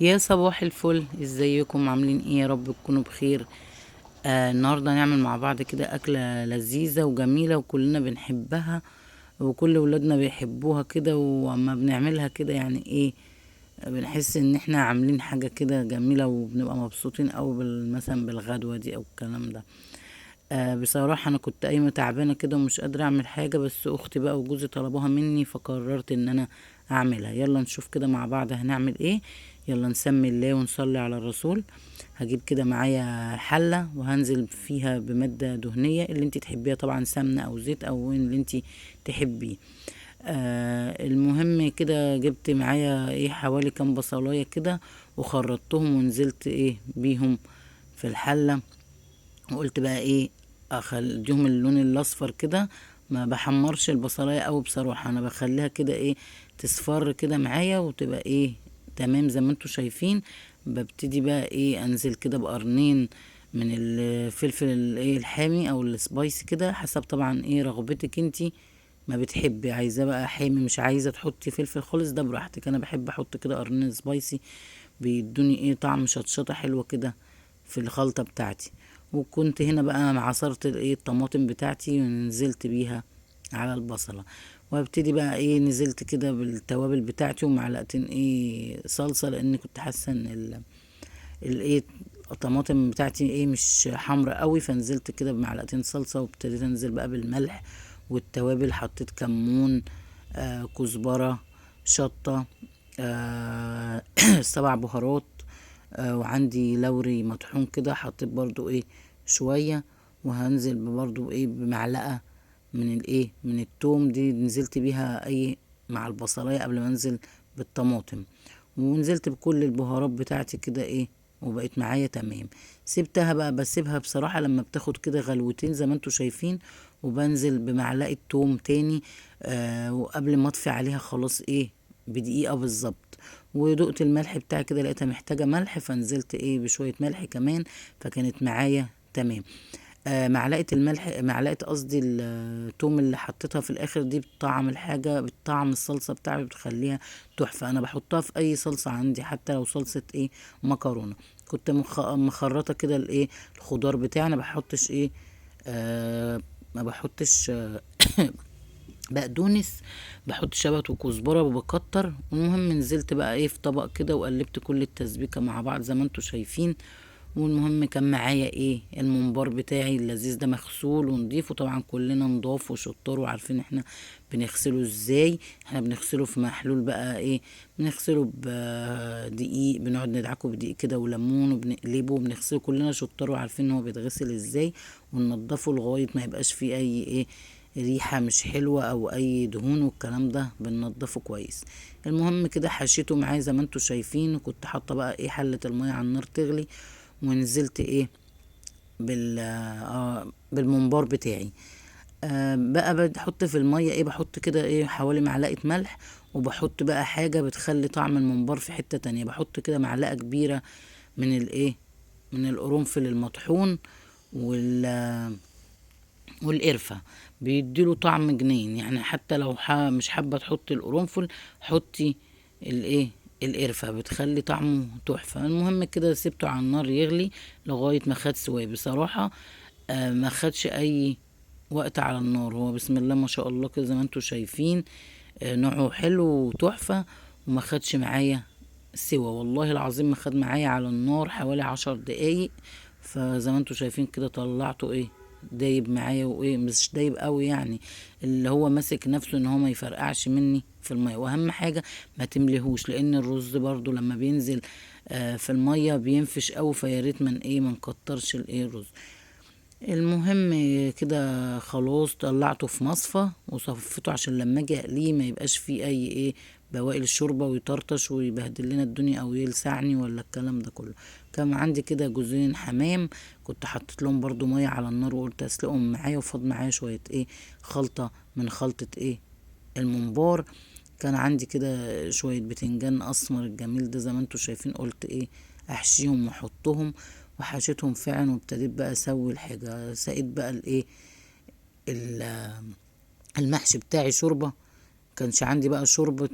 يا صباح الفل، ازيكم؟ عاملين ايه؟ يا رب تكونوا بخير. النهارده هنعمل مع بعض كده اكله لذيذه وجميله وكلنا بنحبها، وكل ولادنا بيحبوها كده. واما بنعملها كده يعني ايه، بنحس ان احنا عاملين حاجه كده جميله، وبنبقى مبسوطين قوي مثلا بالغدوه دي او الكلام ده. بصراحة أنا كنت قايمة تعبانة كده ومش قادرة أعمل حاجة، بس أختي بقى وجوزي طلبوها مني فقررت إن أنا أعملها. يلا نشوف كده مع بعض هنعمل إيه. يلا نسمي الله ونصلي على الرسول. هجيب كده معايا حلة وهنزل فيها بمادة دهنية اللي انت تحبيها، طبعا سمنة أو زيت أو اللي انت تحبيه. المهم كده جبت معايا ايه حوالي كام بصلاية كده، وخرطتهم ونزلت ايه بيهم في الحلة. وقلت بقى ايه، اديهم اللون الاصفر كده. ما بحمرش البصلايه قوي بصراحه، انا بخليها كده ايه، تصفر كده معايا وتبقى ايه تمام زي ما انتوا شايفين. ببتدي بقى ايه انزل كده بقرنين من الفلفل الايه الحامي او السبايسي كده، حسب طبعا ايه رغبتك انتي. ما بتحبي عايزاه بقى حامي، مش عايزه تحطي فلفل خالص، ده براحتك. انا بحب احط كده قرنين سبايسي، بيدوني ايه طعم شطشطه حلوه كده في الخلطه بتاعتي. وكنت هنا بقى عصرت ايه الطماطم بتاعتي ونزلت بيها على البصله. وابتدي بقى ايه نزلت كده بالتوابل بتاعتي ومعلقتين ايه صلصه، لان كنت حاسه ان الايه الطماطم بتاعتي ايه مش حمرا قوي، فنزلت كده بمعلقتين صلصه. وابتديت انزل بقى بالملح والتوابل، حطيت كمون، كزبره، شطه، آه 7 بهارات. وعندي لوري مطحون كده، حطيت برضو ايه شوية. وهنزل برضو ايه بمعلقة من الايه من التوم دي، نزلت بيها ايه مع البصلاية قبل ما انزل بالطماطم. ونزلت بكل البهارات بتاعتي كده ايه، وبقت معايا تمام. سبتها بقى، بسيبها بصراحة لما بتاخد كده غلوتين زي ما انتوا شايفين. وبنزل بمعلقة توم تاني، وقبل ما اطفي عليها خلاص ايه بدقيقة بالظبط. ودقت الملح بتاعي كده لقيتها محتاجة ملح، فنزلت ايه بشوية ملح كمان، فكانت معايا تمام. معلقة الملح، معلقة قصدي التوم اللي حطيتها في الاخر دي بتطعم الحاجة، بتطعم الصلصة بتاعي، بتخليها تحفة. انا بحطها في اي صلصة عندي، حتى لو صلصة ايه مكرونة. كنت مخرطة كده الايه الخضار بتاعي. انا بحطش ايه، ما بحطش بقدونس، بحط شبت وكزبره وبكتر. والمهم نزلت بقى ايه في طبق كده وقلبت كل التسبيكه مع بعض زي ما انتوا شايفين. والمهم كان معايا ايه الممبار بتاعي اللذيذ ده، مغسول ونضيف. وطبعا كلنا نضاف وشطار وعارفين احنا بنغسله ازاي. احنا بنغسله في محلول بقى ايه، بنغسله بدقيق، بنقعد ندعكه بدقيق كده وليمون وبنقلبه، وبنغسله كلنا شطار وعارفين ان هو بيتغسل ازاي. وننضفه لغايه ما يبقاش فيه اي ايه ريحة مش حلوة او اي دهون، والكلام ده بننضفه كويس. المهم كده حشيته معايا زي ما انتوا شايفين. وكنت حاطة بقى ايه حلة المية على النار تغلي، ونزلت ايه بالممبار بتاعي. بقى بحط في المية ايه، بحط كده ايه حوالي معلقة ملح. وبحط بقى حاجة بتخلي طعم الممبار في حتة تانية، بحط كده معلقة كبيرة من الايه من القرنفل المطحون وال والقرفة. بيديله طعم جنين يعني. حتى لو مش حابة تحطي القرنفل، حطي الايه القرفة، بتخلي طعمه تحفة. المهم كده سبته على النار يغلي لغاية ما خد سواي بصراحة. ما خدش اي وقت على النار، هو بسم الله ما شاء الله كده زي ما انتوا شايفين. نوعه حلو وتحفة. وما خدش معايا سوا، والله العظيم ما خد معايا على النار حوالي 10 دقايق. فزي ما انتوا شايفين كده طلعته ايه دايب معايا، وايه مش دايب قوي يعني، اللي هو ماسك نفسه ان هو ما يفرقعش مني في المية. واهم حاجة ما تمليهوش، لان الرز برضو لما بينزل في المية بينفش قوي، فياريت من ايه ما نكترش الايه الرز. المهم كده خلاص طلعته في مصفى وصفيته عشان لما اجي اقليه ما يبقاش فيه اي ايه بواقي الشوربه ويطرطش ويبهدل لنا الدنيا او يلسعني ولا الكلام ده كله. كان عندي كده جوزين حمام، كنت حطيت لهم برضو ميه على النار وقلت اسلقهم معايا، وفاض معايا شويه ايه خلطه من خلطه ايه الممبار. كان عندي كده شوية بتنجان اسمر الجميل ده زي ما انتوا شايفين، قلت ايه احشيهم واحطهم. وحشيتهم فعلا. وابتديت بقى اسوي الحاجة، سقيت بقى الايه ال- المحشي بتاعي شوربة كانش عندي بقى شوربة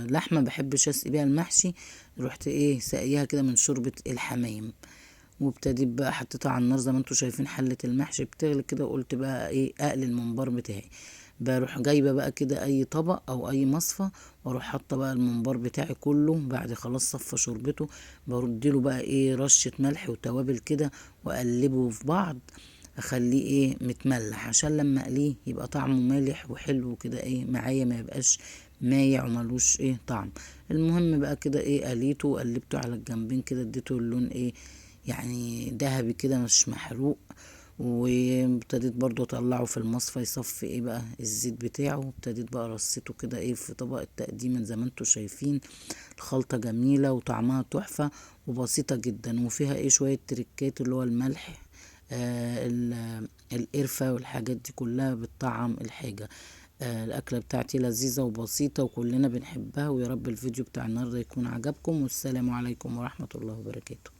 لحمة بحبش اسقي بيها المحشي، رحت ايه ساقيها كده من شوربة الحمايم. وابتديت بقى حطيتها على النار زي ما انتوا شايفين، حلة المحشي بتغلي كده، وقلت بقى ايه اقلي الممبار بتاعي. بروح جايبة بقى كده اي طبق او اي مصفى، واروح حاطة بقى الممبار بتاعي كله بعد خلاص صفى شوربته. بردله بقى ايه رشة ملح وتوابل كده، واقلبه في بعض، اخليه ايه متملح، عشان لما اقليه يبقى طعمه مالح وحلو كده ايه معايا، ما يبقاش مايع وملوش ايه طعم. المهم بقى كده ايه قليته وقلبته على الجنبين كده، اديته اللون ايه يعني ذهبي كده مش محروق. وابتديت برضو اطلعه في المصفى يصفي ايه بقى الزيت بتاعه، وابتديت بقى رصيته كده ايه في طبق التقديم زي ما انتوا شايفين. الخلطة جميلة وطعمها تحفة وبسيطة جدا، وفيها ايه شوية تريكات اللي هو الملح، القرفة والحاجات دي كلها بتطعم الحاجة. الأكلة بتاعتي لذيذة وبسيطة وكلنا بنحبها، ويا رب الفيديو بتاع النهاردة يكون عجبكم، والسلام عليكم ورحمة الله وبركاته.